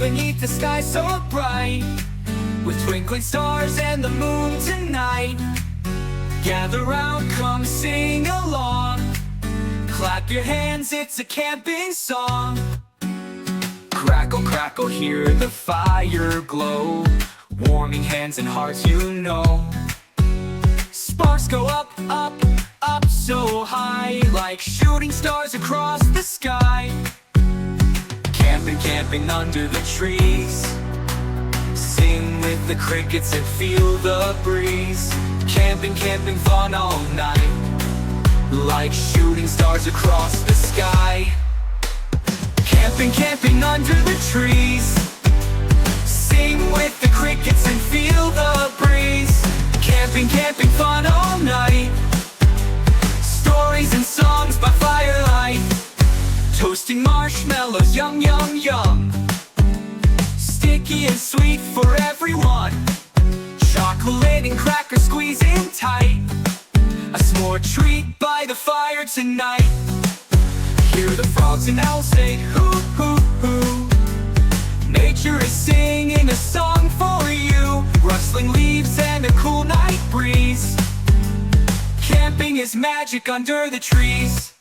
beneath the sky so bright, with twinkling stars and the moon tonight. Gather round, come sing along. Clap your hands, it's a camping song. Crackle, crackle, hear the fire glow, warming hands and hearts you know. Sparks go up, up, up so high, like shooting stars across the sky. Camping, camping under the trees, sing with the crickets and feel the breeze. Camping, camping fun all night, like shooting stars across the sky. Camping, camping under the trees, sing with the crickets and feel the breeze. Camping, camping fun all night, stories and songs by firelight. Toasting marshmallows, yum, yum, yum, sticky and sweet for everyone. Chocolate and crackers squeezing tight, a s'more treat by the fire tonight. Hear the frogs and owls say hoo, hoo, hoo. Nature is singing a song for you, rustling leaves and a cool night breeze. Camping is magic under the trees.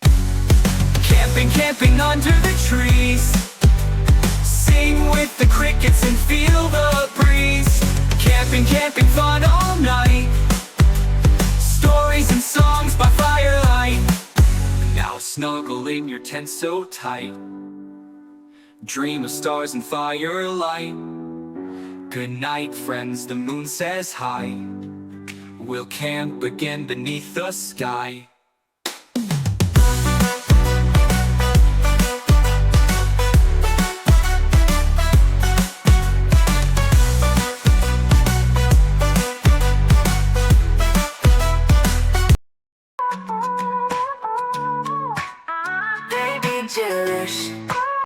Camping, camping under the trees, sing with the crickets and feel the breeze. Camping, camping fun all night, stories and songs by firelight. Now snuggle in your tent so tight, dream of stars and firelight. Good night, friends, the moon says hi. We'll camp again beneath the sky. Baby Jerish.